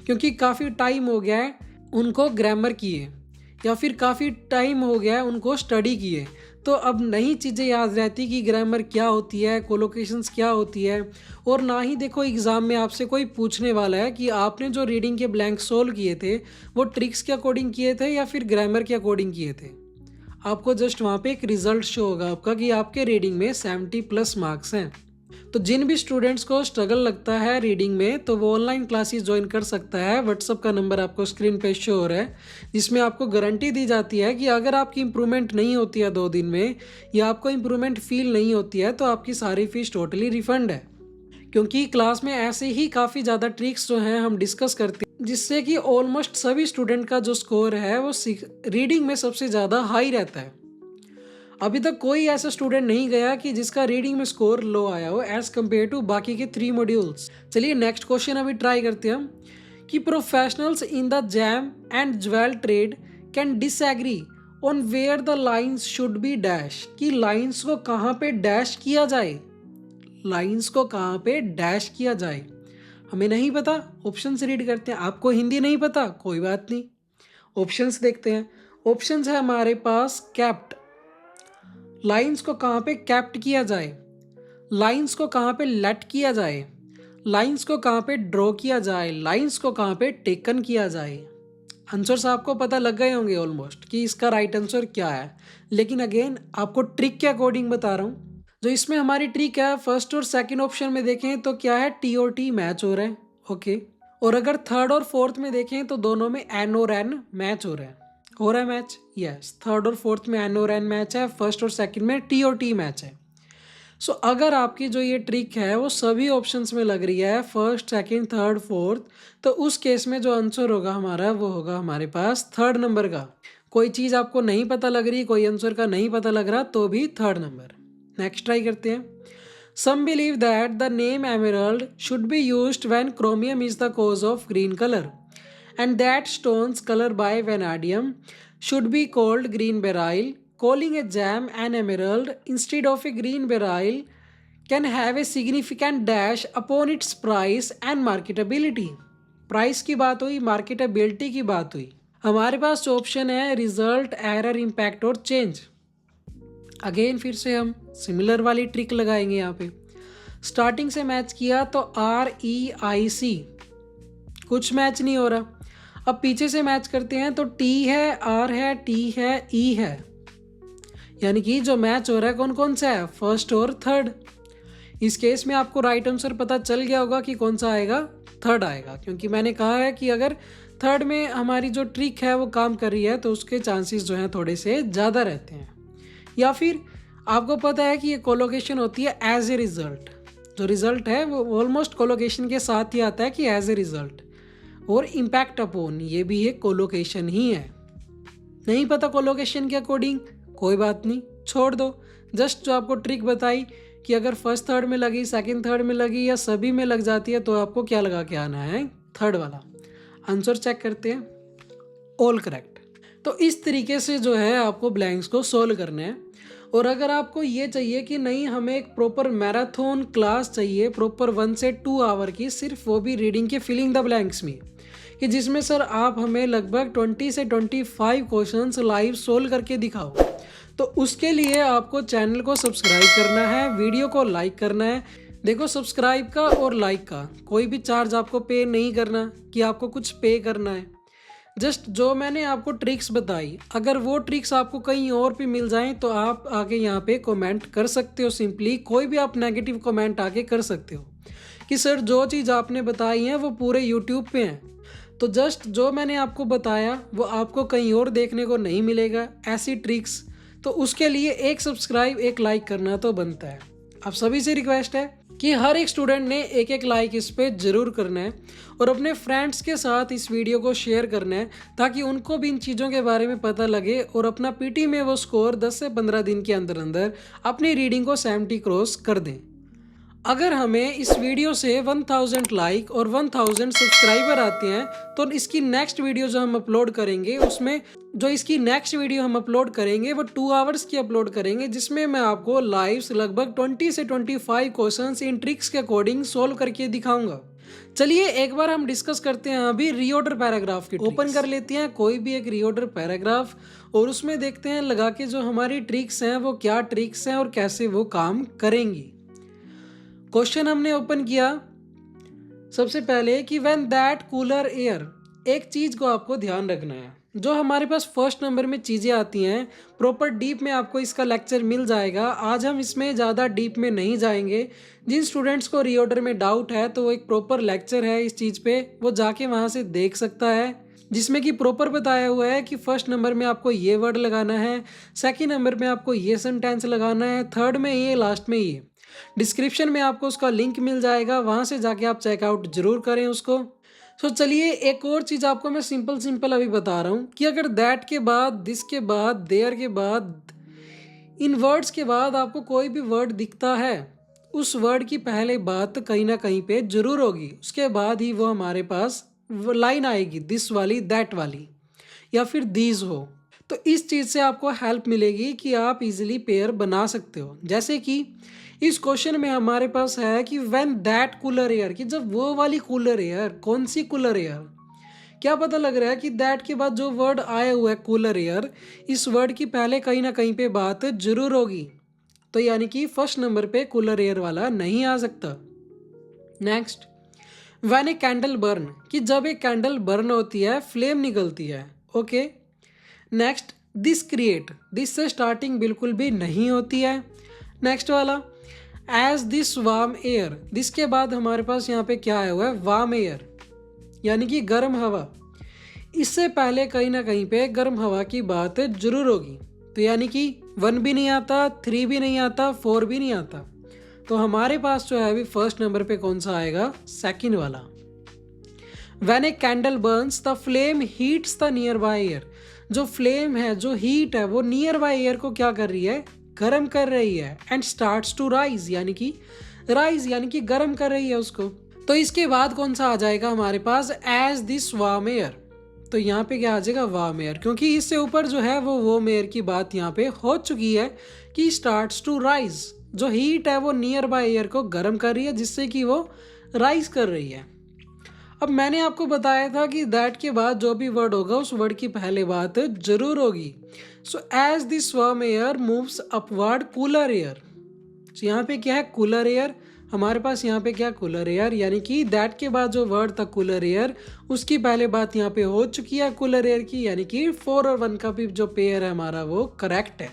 क्योंकि काफ़ी टाइम हो गया है उनको ग्रामर किए, या फिर काफ़ी टाइम हो गया है उनको स्टडी किए, तो अब नई चीज़ें याद रहती कि ग्रामर क्या होती है, कोलोकेशंस क्या होती है। और ना ही देखो एग्ज़ाम में आपसे कोई पूछने वाला है कि आपने जो रीडिंग के ब्लैंक सोल्व किए थे वो ट्रिक्स के अकॉर्डिंग किए थे या फिर ग्रामर के अकॉर्डिंग किए थे। आपको जस्ट वहाँ पे एक रिजल्ट शो होगा आपका कि आपके रीडिंग में 70+ मार्क्स हैं। तो जिन भी स्टूडेंट्स को स्ट्रगल लगता है रीडिंग में तो वो ऑनलाइन क्लासेस ज्वाइन कर सकता है। व्हाट्सअप का नंबर आपको स्क्रीन पे शो हो रहा है, जिसमें आपको गारंटी दी जाती है कि अगर आपकी इंप्रूवमेंट नहीं होती है 2 दिन में, या आपको इंप्रूवमेंट फील नहीं होती है, तो आपकी सारी फीस टोटली रिफंड है। क्योंकि क्लास में ऐसे ही काफ़ी ज़्यादा ट्रिक्स जो हैं हम डिस्कस करते हैं, जिससे कि ऑलमोस्ट सभी स्टूडेंट का जो स्कोर है वो रीडिंग में सबसे ज़्यादा हाई रहता है। अभी तक कोई ऐसा स्टूडेंट नहीं गया कि जिसका रीडिंग में स्कोर लो आया हो एज कम्पेयर टू बाकी के 3 मॉड्यूल्स। चलिए नेक्स्ट क्वेश्चन अभी ट्राई करते हैं हम कि professionals in the gem and jewel trade can disagree on where the lines should be dash, कि लाइंस को कहाँ पे डैश किया जाए, लाइंस को कहाँ पे डैश किया जाए। हमें नहीं पता, ऑप्शंस रीड करते हैं। आपको हिंदी नहीं पता, कोई बात नहीं, ऑप्शंस देखते हैं। ऑप्शंस है हमारे पास कैप्ट, लाइंस को कहाँ पे कैप्ट किया जाए, लाइंस को कहाँ पे लेट किया जाए, लाइंस को कहाँ पे ड्रॉ किया जाए, लाइंस को कहाँ पे टेकन किया जाए। आंसर्स आपको पता लग गए होंगे ऑलमोस्ट कि इसका राइट आंसर क्या है, लेकिन अगेन आपको ट्रिक के अकॉर्डिंग बता रहा हूँ। जो इसमें हमारी ट्रिक है, फर्स्ट और सेकंड ऑप्शन में देखें तो क्या है, टी और टी मैच हो रहा है, ओके। और अगर थर्ड और फोर्थ में देखें तो दोनों में एन और एन मैच हो रहा है मैच, यस। थर्ड और फोर्थ में एन और एन मैच है, फर्स्ट और सेकंड में टी और टी मैच है। सो अगर आपकी जो ये ट्रिक है वो सभी ऑप्शंस में लग रही है, फर्स्ट सेकंड थर्ड फोर्थ, तो उस केस में जो आंसर होगा हमारा वो होगा हमारे पास थर्ड नंबर का। कोई चीज़ आपको नहीं पता लग रही, कोई आंसर का नहीं पता लग रहा, तो भी थर्ड नंबर। नेक्स्ट ट्राई करते हैं। Some believe that the name emerald should be used when chromium is the cause of green color, and that stone's color by vanadium should be called green beryl. Calling a gem an emerald instead of a green beryl can have a significant dash upon its price and marketability. Price की बात हुई, marketability की बात हुई। हमारे पास option है result, error, impact और change. Again फिर से हम सिमिलर वाली ट्रिक लगाएंगे। यहाँ पे स्टार्टिंग से मैच किया तो REIC, कुछ मैच नहीं हो रहा। अब पीछे से मैच करते हैं तो T है, R है, T है, E है, यानी कि जो मैच हो रहा है कौन कौन सा है, फर्स्ट और थर्ड। इस केस में आपको राइट आंसर पता चल गया होगा कि कौन सा आएगा, थर्ड आएगा, क्योंकि मैंने कहा है कि अगर थर्ड में हमारी जो ट्रिक है वो काम कर रही है तो उसके चांसेस जो हैं थोड़े से ज़्यादा रहते हैं। या फिर आपको पता है कि ये कोलोकेशन होती है एज ए रिजल्ट, जो रिजल्ट है वो ऑलमोस्ट कोलोकेशन के साथ ही आता है कि एज ए रिजल्ट। और इम्पैक्ट अपॉन, ये भी एक कोलोकेशन ही है। नहीं पता कोलोकेशन के अकॉर्डिंग, कोई बात नहीं, छोड़ दो। जस्ट जो आपको ट्रिक बताई कि अगर फर्स्ट थर्ड में लगी, सेकंड थर्ड में लगी या सभी में लग जाती है तो आपको क्या लगा के आना है, थर्ड वाला। आंसर चेक करते हैं, ऑल करेक्ट। तो इस तरीके से जो है आपको ब्लैंक्स को सोल्व करना है। और अगर आपको ये चाहिए कि नहीं हमें एक प्रॉपर मैराथन क्लास चाहिए, प्रॉपर 1 से 2 आवर की, सिर्फ वो भी रीडिंग के फिलिंग द ब्लैंक्स में, कि जिसमें सर आप हमें लगभग 20 से 25 क्वेश्चंस लाइव सोल्व करके दिखाओ, तो उसके लिए आपको चैनल को सब्सक्राइब करना है, वीडियो को लाइक करना है। देखो, सब्सक्राइब का और लाइक का कोई भी चार्ज आपको पे नहीं करना कि आपको कुछ पे करना है। जस्ट जो मैंने आपको ट्रिक्स बताई, अगर वो ट्रिक्स आपको कहीं और भी मिल जाएं तो आप आके यहाँ पे कमेंट कर सकते हो। सिंपली कोई भी आप नेगेटिव कमेंट आके कर सकते हो कि सर जो चीज़ आपने बताई है वो पूरे यूट्यूब पे हैं, तो जस्ट जो मैंने आपको बताया वो आपको कहीं और देखने को नहीं मिलेगा ऐसी ट्रिक्स। तो उसके लिए एक सब्सक्राइब, एक लाइक करना तो बनता है। आप सभी से रिक्वेस्ट है कि हर एक स्टूडेंट ने एक एक लाइक इस पे ज़रूर करना है और अपने फ्रेंड्स के साथ इस वीडियो को शेयर करना है, ताकि उनको भी इन चीज़ों के बारे में पता लगे और अपना पीटी में वो स्कोर 10 से 15 दिन के अंदर अंदर अपनी रीडिंग को 70 क्रॉस कर दें। अगर हमें इस वीडियो से 1000 लाइक और 1000 सब्सक्राइबर आते हैं तो इसकी नेक्स्ट वीडियो जो हम अपलोड करेंगे उसमें वो 2 आवर्स की अपलोड करेंगे, जिसमें मैं आपको लाइव लगभग 20 से 25 क्वेश्चंस इन ट्रिक्स के अकॉर्डिंग सोल्व करके दिखाऊंगा। चलिए एक बार हम डिस्कस करते हैं अभी रीऑर्डर पैराग्राफ की। ओपन कर लेते हैं कोई भी एक रीऑर्डर पैराग्राफ और उसमें देखते हैं लगा के जो हमारी ट्रिक्स हैं वो क्या ट्रिक्स हैं और कैसे वो काम करेंगी। क्वेश्चन हमने ओपन किया सबसे पहले कि व्हेन दैट कूलर एयर, एक चीज़ को आपको ध्यान रखना है, जो हमारे पास फर्स्ट नंबर में चीज़ें आती हैं प्रॉपर डीप में आपको इसका लेक्चर मिल जाएगा। आज हम इसमें ज़्यादा डीप में नहीं जाएंगे। जिन स्टूडेंट्स को रीऑर्डर में डाउट है तो वो एक प्रॉपर लेक्चर है इस चीज़ पे, वो जाके वहाँ से देख सकता है, जिसमें कि प्रॉपर बताया हुआ है कि फर्स्ट नंबर में आपको ये वर्ड लगाना है, सेकेंड नंबर में आपको ये सेंटेंस लगाना है, थर्ड में ये, लास्ट में ये। डिस्क्रिप्शन में आपको उसका लिंक मिल जाएगा, वहाँ से जाके आप चेकआउट जरूर करें उसको। तो चलिए एक और चीज़ आपको मैं सिंपल अभी बता रहा हूँ कि अगर दैट के बाद, दिस के बाद, देयर के बाद, इन वर्ड्स के बाद आपको कोई भी वर्ड दिखता है, उस वर्ड की पहले बात कहीं ना कहीं पे जरूर होगी, उसके बाद ही वो हमारे पास लाइन आएगी, दिस वाली, दैट वाली या फिर दीज हो। तो इस चीज़ से आपको हेल्प मिलेगी कि आप इजीली पेयर बना सकते हो। जैसे कि इस क्वेश्चन में हमारे पास है कि व्हेन दैट कूलर एयर, कि जब वो वाली कूलर एयर, कौन सी कूलर एयर, क्या पता लग रहा है कि दैट के बाद जो वर्ड आया हुआ है कूलर एयर, इस वर्ड की पहले कहीं ना कहीं पे बात जरूर होगी, तो यानी कि फर्स्ट नंबर पे कूलर एयर वाला नहीं आ सकता। Next, when a candle burn, कि जब एक कैंडल बर्न होती है, फ्लेम निकलती है। Okay. Next, this create, this से स्टार्टिंग बिल्कुल भी नहीं होती है। नेक्स्ट वाला, as this warm air, this के बाद हमारे पास यहाँ पे क्या आया हुआ है, वार्म एयर, यानी कि गर्म हवा। इससे पहले कहीं ना कहीं पे गर्म हवा की बात जरूर होगी, तो यानी कि 1 भी नहीं आता, 3 भी नहीं आता, 4 भी नहीं आता, तो हमारे पास जो है अभी फर्स्ट नंबर पे कौन सा आएगा, सेकंड वाला। When a candle Burns the flame heats the near by air, जो फ्लेम है, जो हीट है, वो नियर बाय एयर को क्या कर रही है, गर्म कर रही है। एंड स्टार्ट्स टू राइज, यानी कि गर्म कर रही है उसको। तो इसके बाद कौन सा आ जाएगा हमारे पास, एज दिस वार्म एयर, तो यहाँ पे क्या आ जाएगा, वार्म एयर, क्योंकि इससे ऊपर जो है वो वार्म एयर की बात यहाँ पे हो चुकी है कि स्टार्ट्स टू राइज, जो हीट है वो नियर बाय एयर को गर्म कर रही है, जिससे कि वो राइज कर रही है। अब मैंने आपको बताया था कि दैट के बाद जो भी वर्ड होगा उस वर्ड की पहले बात जरूर होगी। So as this warm air moves upward cooler air, तो यहाँ पे क्या है, कूलर एयर, हमारे पास यहाँ पे क्या, कूलर एयर, यानी कि दैट के बाद जो वर्ड था कूलर एयर, उसकी पहले बात यहाँ पे हो चुकी है कूलर एयर की, यानी कि 4 और 1 का भी जो पेयर है हमारा वो करेक्ट है।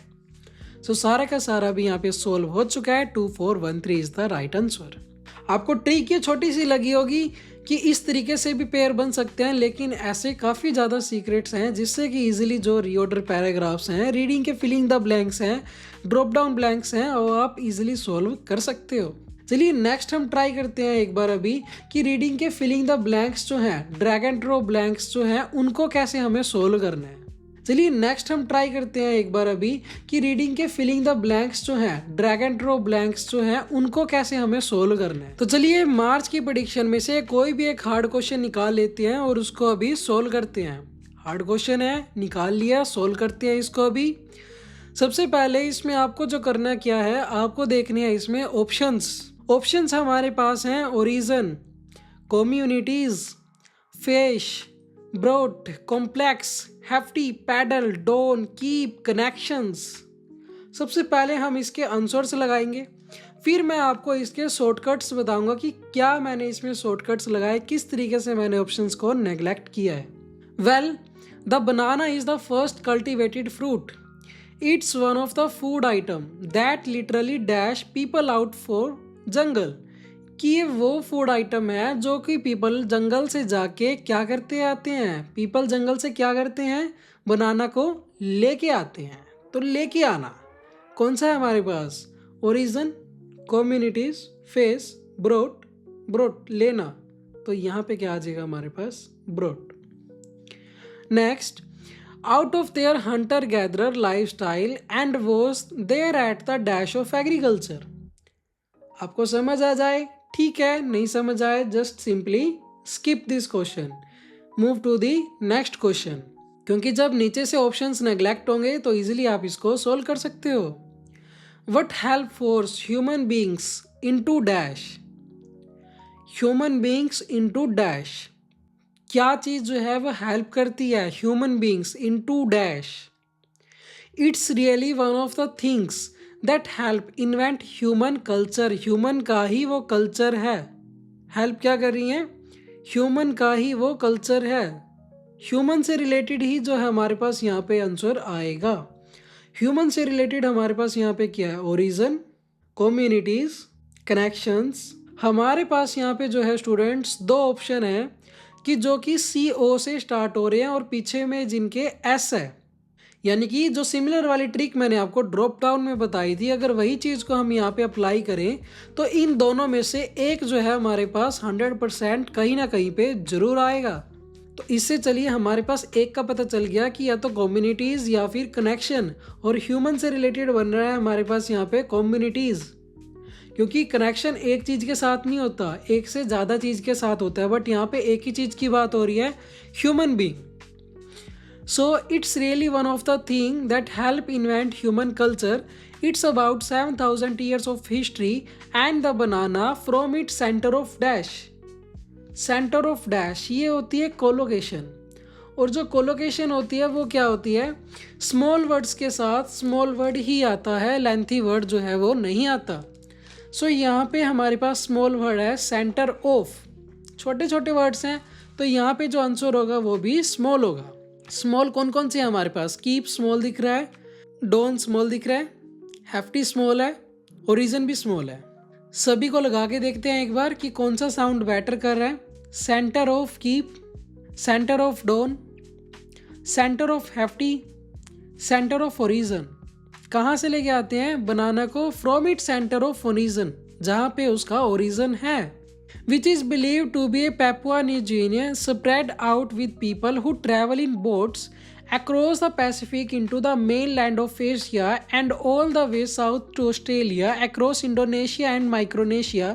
सो सारा का सारा भी यहाँ पे सोल्व हो चुका है। 2 4 1 3 इज द राइट आंसर। आपको ट्रिक ये छोटी सी लगी होगी कि इस तरीके से भी पेयर बन सकते हैं, लेकिन ऐसे काफ़ी ज़्यादा सीक्रेट्स हैं जिससे कि इजीली जो रीऑर्डर पैराग्राफ्स हैं, रीडिंग के फिलिंग द ब्लैंक्स हैं, ड्रॉप डाउन ब्लैंक्स हैं, और आप इजीली सॉल्व कर सकते हो। चलिए नेक्स्ट हम ट्राई करते हैं एक बार अभी कि रीडिंग के फिलिंग द ब्लैंक्स जो हैं, ड्रैग एंड ड्रॉप ब्लैंक्स जो हैं, उनको कैसे हमें सोल्व करना है। चलिए नेक्स्ट हम ट्राई करते हैं एक बार अभी कि रीडिंग के फिलिंग द ब्लैंक्स जो हैं, ड्रैग एंड ड्रॉप ब्लैंक्स जो हैं, उनको कैसे हमें सोल्व करना है। तो चलिए मार्च की प्रेडिक्शन में से कोई भी एक हार्ड क्वेश्चन निकाल लेते हैं और उसको अभी सोल्व करते हैं। हार्ड क्वेश्चन है, निकाल लिया, सोल्व करते हैं इसको अभी। सबसे पहले इसमें आपको जो करना क्या है, आपको देखने हैं इसमें ऑप्शंस हमारे पास हैं origin, communities, phase, broad, complex, hefty, paddle, dawn, keep, connections. सबसे पहले हम इसके आंसर्स लगाएंगे, फिर मैं आपको इसके शॉर्टकट्स बताऊंगा कि क्या मैंने इसमें शॉर्टकट्स लगाए, किस तरीके से मैंने ऑप्शंस को नेग्लेक्ट किया है। Well, the banana is the first cultivated fruit. It's one of the food item that literally dash people out for jungle. कि ये वो फूड आइटम है जो कि पीपल जंगल से जाके क्या करते आते हैं, पीपल जंगल से क्या करते हैं, बनाना को लेके आते हैं। तो लेके आना कौन सा है हमारे पास, ओरिजिन, कम्युनिटीज, फेस, ब्रोट, लेना। तो यहाँ पे क्या आ जाएगा हमारे पास, brought. Next, out of there hunter gatherer lifestyle and was there at the dash of agriculture. आपको समझ आ जाए ठीक है, नहीं समझ आए just simply skip this question, move to the next question. क्योंकि जब नीचे से ऑप्शंस नेग्लेक्ट होंगे तो इजीली आप इसको सोल्व कर सकते हो। What help force human beings into dash, human beings into dash. क्या चीज जो है वो हेल्प करती है human beings into dash. It's really one of the things that help invent human culture. Human का ही वो कल्चर है, हेल्प क्या कर रही है, ह्यूमन का ही वो कल्चर है। ह्यूमन से रिलेटेड ही जो है हमारे पास यहाँ पे आंसर आएगा। ह्यूमन से रिलेटेड हमारे पास यहाँ पे क्या है, ओरिजिन, कम्युनिटीज, कनेक्शंस। हमारे पास यहाँ पे जो है स्टूडेंट्स दो ऑप्शन है कि जो कि CO से स्टार्ट हो रहे हैं और पीछे में जिनके S है, यानी कि जो सिमिलर वाली ट्रिक मैंने आपको ड्रॉप डाउन में बताई थी, अगर वही चीज़ को हम यहाँ पे अप्लाई करें तो इन दोनों में से एक जो है हमारे पास 100% कहीं ना कहीं पे जरूर आएगा। तो इससे चलिए हमारे पास एक का पता चल गया कि या तो कम्युनिटीज़ या फिर कनेक्शन, और ह्यूमन से रिलेटेड बन रहा है हमारे पास यहाँ पे कम्युनिटीज़। क्योंकि कनेक्शन एक चीज़ के साथ नहीं होता, एक से ज़्यादा चीज़ के साथ होता है, बट यहाँ पे एक ही चीज़ की बात हो रही है, human being. So it's really one of the thing that help invent human culture. It's about 7,000 years of history and the banana from its center of dash. Center of dash ये होती है कोलोकेशन, और जो colocation होती है वो क्या होती है, स्मॉल वर्ड्स के साथ स्मॉल वर्ड ही आता है, लेंथी वर्ड जो है वो नहीं आता। सो यहाँ पे हमारे पास स्मॉल वर्ड है सेंटर ऑफ, छोटे छोटे वर्ड्स हैं, तो यहाँ पे जो आंसर होगा वो भी स्मॉल होगा। स्मॉल कौन कौन से हैं हमारे पास, कीप स्मॉल दिख रहा है, डोन स्मॉल दिख रहा है, हेफ्टी स्मॉल है, ओरिजिन भी स्मॉल है। सभी को लगा के देखते हैं एक बार कि कौन सा साउंड बेटर कर रहा है, centre of keep, centre of dawn, centre of hefty, centre of origin. कहाँ से लेके आते हैं बनाना को, from it centre of origin, जहाँ पे उसका ओरिजिन है, which is believed to be a Papua New Guinea spread out with people who travel in boats across the Pacific into the mainland of Asia and all the way south to Australia, across Indonesia and Micronesia,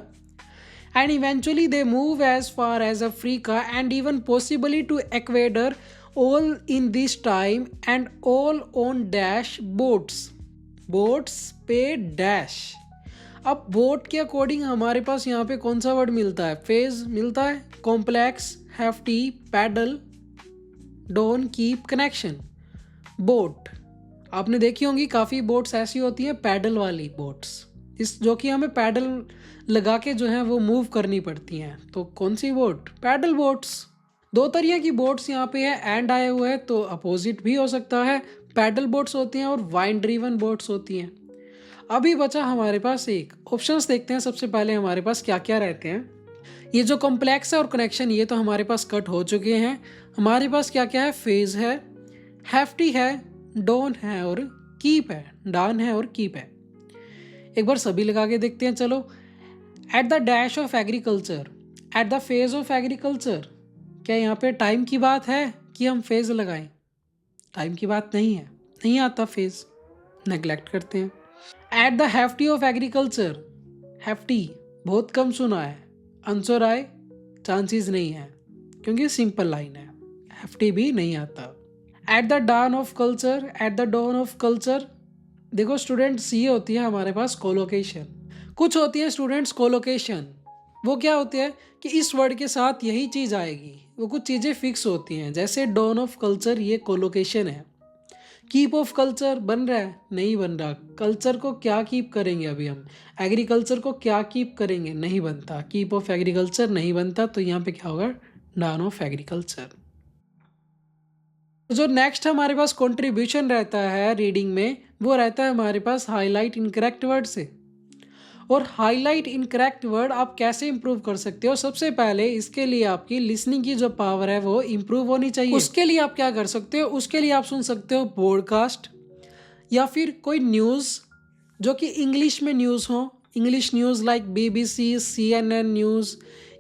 and eventually they move as far as Africa and even possibly to Ecuador, all in this time and all on dash boats पे dash। अब boat के according हमारे पास यहाँ पे कौन सा word मिलता है, फेज मिलता है, complex, hefty, paddle, dawn, keep, connection. Boat आपने देखी होंगी, काफ़ी बोट्स ऐसी होती हैं पैडल वाली बोट्स, इस जो कि हमें पैडल लगा के जो है वो मूव करनी पड़ती हैं। तो कौन सी बोट, पैडल बोट्स। दो तरह की बोट्स यहाँ पे है, एंड आए हुए हैं तो अपोजिट भी हो सकता है, पैडल बोट्स होती हैं और वाइन ड्रिवन बोट्स होती हैं। अभी बचा हमारे पास एक, ऑप्शंस देखते हैं सबसे पहले हमारे पास क्या क्या रहते हैं। ये जो कॉम्प्लेक्स है और कनेक्शन ये तो हमारे पास कट हो चुके हैं। हमारे पास क्या क्या है, फेज है, हेफ्टी है, डोन है और कीप है, डान है और कीप है। एक बार सभी लगा के देखते हैं चलो। Eight the dash of agriculture, at the phase of agriculture, क्या यहाँ पे टाइम की बात है कि हम फेज लगाएं, टाइम की बात नहीं है, नहीं आता फेज, नेग्लेक्ट करते हैं। At the hefty of agriculture, hefty बहुत कम सुना है, आंसर आए चांसेस नहीं है क्योंकि सिंपल लाइन है, हेफ्टी भी नहीं आता। At the dawn of culture, at the dawn of culture, देखो स्टूडेंट्स ये होती है हमारे पास कोलोकेशन, कुछ होती है स्टूडेंट्स कोलोकेशन, वो क्या होती है कि इस वर्ड के साथ यही चीज़ आएगी, वो कुछ चीज़ें फिक्स होती हैं, जैसे डॉन ऑफ कल्चर ये कोलोकेशन है। कीप ऑफ कल्चर बन रहा है, नहीं बन रहा, कल्चर को क्या कीप करेंगे अभी हम, एग्रीकल्चर को क्या कीप करेंगे, नहीं बनता, कीप ऑफ एग्रीकल्चर नहीं बनता, तो यहाँ पे क्या होगा, डॉन ऑफ एग्रीकल्चर। जो नेक्स्ट हमारे पास कंट्रीब्यूशन रहता है रीडिंग में, वो रहता है हमारे पास हाईलाइट इनकरेक्ट वर्ड से। और हाईलाइट इनकरेक्ट वर्ड आप कैसे इंप्रूव कर सकते हो, सबसे पहले इसके लिए आपकी लिसनिंग की जो पावर है वो इंप्रूव होनी चाहिए। उसके लिए आप क्या कर सकते हो, उसके लिए आप सुन सकते हो पॉडकास्ट या फिर कोई न्यूज़ जो कि इंग्लिश में न्यूज़ हो, English news like BBC, CNN news,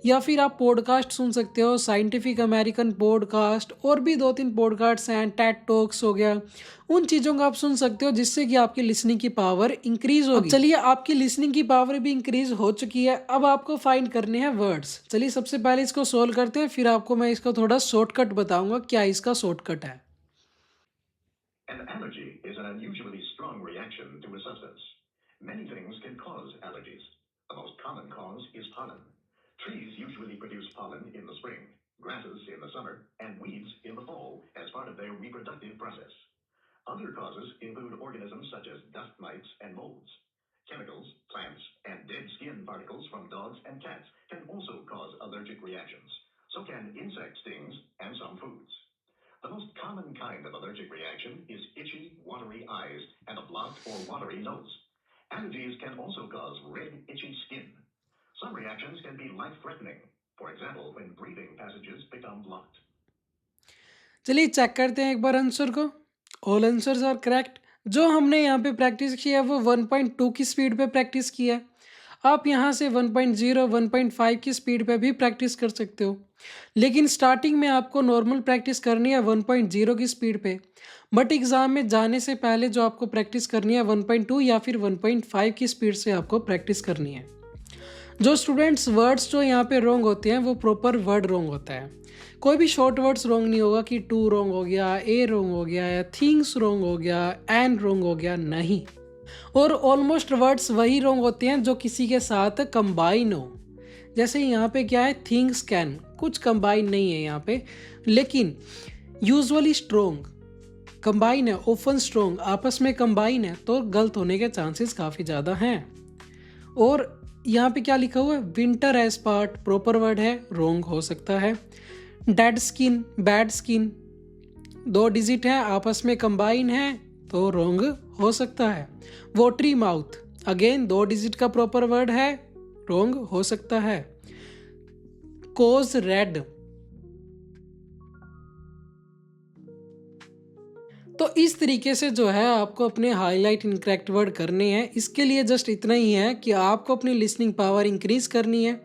या फिर आप पॉडकास्ट सुन सकते हो, साइंटिफिक अमेरिकन पॉडकास्ट, और भी 2-3 पॉडकास्ट हैं, टेड टॉक्स हो गया, उन चीज़ों को आप सुन सकते हो जिससे कि आपकी लिसनिंग की पावर इंक्रीज होगी। चलिए आपकी लिसनिंग की पावर भी इंक्रीज हो चुकी है, अब आपको फाइंड करने हैं वर्ड्स। चलिए सबसे पहले इसको सोल्व करते हैं, फिर आपको मैं इसका थोड़ा शॉर्टकट बताऊंगा क्या इसका शॉर्टकट है। An allergy is an unusually strong reaction to a substance. Many things can cause allergies. The most common cause is pollen. Trees usually produce pollen in the spring, grasses in the summer, and weeds in the fall as part of their reproductive process. Other causes include organisms such as dust mites and molds. Chemicals, plants, and dead skin particles from dogs and cats can also cause allergic reactions. So can insect stings and some foods. The most common kind of allergic reaction is itchy, watery eyes and a blocked or watery nose. Allergies can also cause red, itchy skin. Some reactions can be life-threatening. For example, when breathing passages become blocked. चलिए check करते हैं एक बार answer को। All answers are correct. जो हमने यहाँ पे प्रैक्टिस किया है वो 1.2 की स्पीड पे प्रैक्टिस किया है। आप यहाँ से 1.0, 1.5 की स्पीड पे भी प्रैक्टिस कर सकते हो, लेकिन स्टार्टिंग में आपको नॉर्मल प्रैक्टिस करनी है 1.0 की स्पीड पे, बट एग्ज़ाम में जाने से पहले जो आपको प्रैक्टिस करनी है 1.2 या फिर 1.5 की स्पीड से आपको प्रैक्टिस करनी है। जो स्टूडेंट्स वर्ड्स जो यहाँ पे रॉन्ग होते हैं वो प्रॉपर वर्ड रॉन्ग होता है, कोई भी शॉर्ट वर्ड्स रॉन्ग नहीं होगा कि टू रॉन्ग हो गया, ए रॉन्ग हो गया, या थिंग्स रॉन्ग हो गया, एंड रॉन्ग हो गया, नहीं। और ऑलमोस्ट वर्ड्स वही रॉन्ग होते हैं जो किसी के साथ कंबाइन हो, जैसे यहाँ पे क्या है, थिंग्स कैन, कुछ कंबाइन नहीं है यहाँ पे, लेकिन यूजुअली स्ट्रोंग कंबाइन है, ओफन स्ट्रोंग आपस में कंबाइन है, तो गलत होने के चांसेस काफ़ी ज़्यादा हैं। और यहाँ पे क्या लिखा हुआ है, winter as part proper word है, रॉन्ग हो सकता है। Dead skin, bad skin 2 digit है, आपस में कंबाइन है, तो रॉन्ग हो सकता है। वोटरी माउथ अगेन 2 डिजिट का प्रॉपर वर्ड है, रॉन्ग हो सकता है। कोज रेड, तो इस तरीके से जो है आपको अपने हाईलाइट इनकरेक्ट वर्ड करने हैं। इसके लिए जस्ट इतना ही है कि आपको अपनी लिसनिंग पावर इंक्रीज करनी है।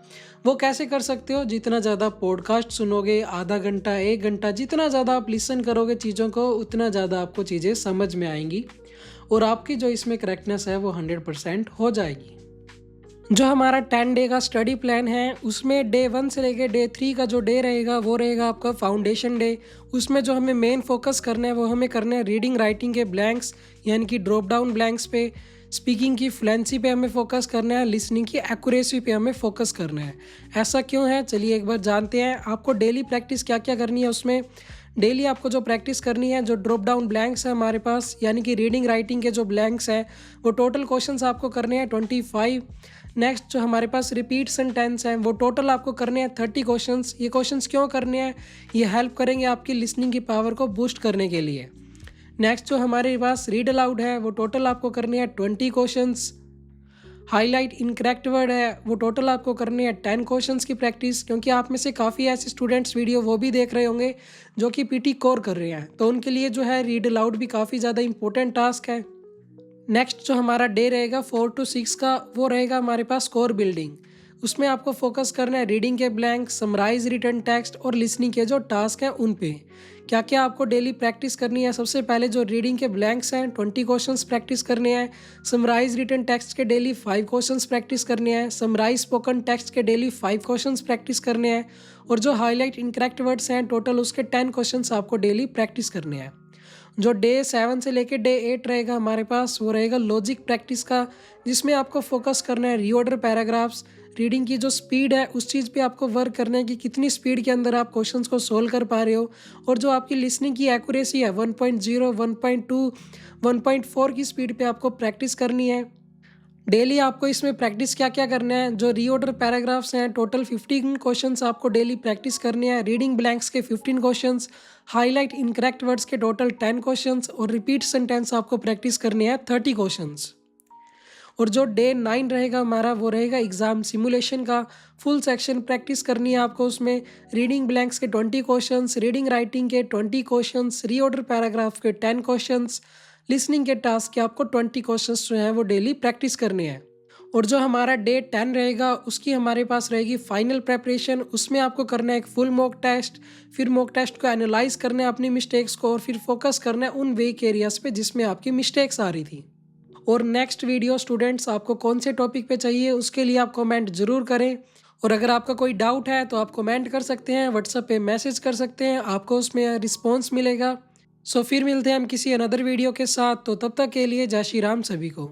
वो कैसे कर सकते हो, जितना ज़्यादा पॉडकास्ट सुनोगे, आधा घंटा 1 घंटा, जितना ज़्यादा आप लिसन करोगे चीज़ों को, उतना ज़्यादा आपको चीज़ें समझ में आएंगी और आपकी जो इसमें करेक्टनेस है वो 100% हो जाएगी। जो हमारा 10 डे का स्टडी प्लान है उसमें डे 1 से लेकर डे 3 का जो डे रहेगा वो रहेगा आपका फाउंडेशन डे। उसमें जो हमें मेन फोकस करना है वो हमें करना है रीडिंग राइटिंग के ब्लैंक्स, यानी कि ड्रॉप डाउन ब्लैंक्स पे, स्पीकिंग की फ्लुएंसी पे हमें फोकस करना है, लिसनिंग की एक्यूरेसी पे हमें फोकस करना है। ऐसा क्यों है, चलिए एक बार जानते हैं। आपको डेली प्रैक्टिस क्या क्या करनी है उसमें। डेली आपको जो प्रैक्टिस करनी है, जो ड्रॉप डाउन ब्लैंक्स है हमारे पास, यानी कि रीडिंग राइटिंग के जो ब्लैंक्स हैं वो टोटल क्वेश्चंस आपको करने हैं 25। नेक्स्ट जो हमारे पास रिपीट सेंटेंस हैं वो टोटल आपको करने हैं 30 क्वेश्चंस। ये क्वेश्चंस क्यों करने हैं, ये हेल्प करेंगे आपकी लिसनिंग की पावर को बूस्ट करने के लिए। नेक्स्ट जो हमारे पास रीड अलाउड है वो टोटल आपको करने हैं 20 क्वेश्चंस। हाईलाइट इनकरेक्ट वर्ड है वो टोटल आपको करने हैं 10 क्वेश्चंस की प्रैक्टिस, क्योंकि आप में से काफ़ी ऐसे स्टूडेंट्स वीडियो वो भी देख रहे होंगे जो कि पीटी कोर कर रहे हैं, तो उनके लिए जो है रीड अलाउड भी काफ़ी ज़्यादा इंपॉर्टेंट टास्क है। नेक्स्ट जो हमारा डे रहेगा 4 to 6 का वो रहेगा हमारे पास कोर बिल्डिंग। उसमें आपको फोकस करना है रीडिंग के ब्लैंक, समराइज रिटन टेक्स्ट और लिसनिंग के जो टास्क हैं उन पे। क्या क्या आपको डेली प्रैक्टिस करनी है? सबसे पहले जो रीडिंग के ब्लैंक्स हैं 20 क्वेश्चंस प्रैक्टिस करने हैं, समराइज रिटन टेक्स्ट के डेली 5 क्वेश्चंस प्रैक्टिस करने हैं, समराइज स्पोकन टेक्स्ट के डेली 5 क्वेश्चंस प्रैक्टिस करने हैं और जो हाईलाइट इनकरेक्ट वर्ड्स हैं टोटल उसके 10 क्वेश्चंस आपको डेली प्रैक्टिस करने हैं। जो डे 7 से लेकर डे 8 रहेगा हमारे पास वो रहेगा लॉजिक प्रैक्टिस का, जिसमें आपको फोकस करना है रीऑर्डर पैराग्राफ्स। रीडिंग की जो स्पीड है उस चीज़ पे आपको वर्क करना है कि कितनी स्पीड के अंदर आप क्वेश्चंस को सोल्व कर पा रहे हो। और जो आपकी लिसनिंग की एक्यूरेसी है 1.0, 1.2, 1.4 की स्पीड पे आपको प्रैक्टिस करनी है। डेली आपको इसमें प्रैक्टिस क्या क्या करना है? जो रीऑर्डर पैराग्राफ्स हैं टोटल 15 क्वेश्चंस आपको डेली प्रैक्टिस करने हैं, रीडिंग ब्लैंक्स के 15 क्वेश्चंस, हाईलाइट इनकरेक्ट वर्ड्स के टोटल 10 क्वेश्चंस और रिपीट सेंटेंस आपको प्रैक्टिस करने हैं 30 क्वेश्चंस। और जो डे 9 रहेगा हमारा वो रहेगा एग्ज़ाम सिमुलेशन का। फुल सेक्शन प्रैक्टिस करनी है आपको, उसमें रीडिंग ब्लैंक्स के 20 क्वेश्चंस, रीडिंग राइटिंग के 20 क्वेश्चंस, रीऑर्डर पैराग्राफ के 10 क्वेश्चंस, लिसनिंग के टास्क के आपको 20 क्वेश्चंस जो हैं वो डेली प्रैक्टिस करने हैं। और जो हमारा डे 10 रहेगा उसकी हमारे पास रहेगी फाइनल प्रेपरेशन। उसमें आपको करना है एक फुल मॉक टेस्ट, फिर मॉक टेस्ट को एनालाइज करना है अपनी मिस्टेक्स को और फिर फोकस करना है उन वीक एरियाज़ पे जिसमें आपकी मिस्टेक्स आ रही थी। और नेक्स्ट वीडियो स्टूडेंट्स आपको कौन से टॉपिक पे चाहिए उसके लिए आप कमेंट ज़रूर करें। और अगर आपका कोई डाउट है तो आप कमेंट कर सकते हैं, व्हाट्सएप पे मैसेज कर सकते हैं, आपको उसमें रिस्पॉन्स मिलेगा। सो फिर मिलते हैं हम किसी अनदर वीडियो के साथ, तो तब तक के लिए जय श्री राम सभी को।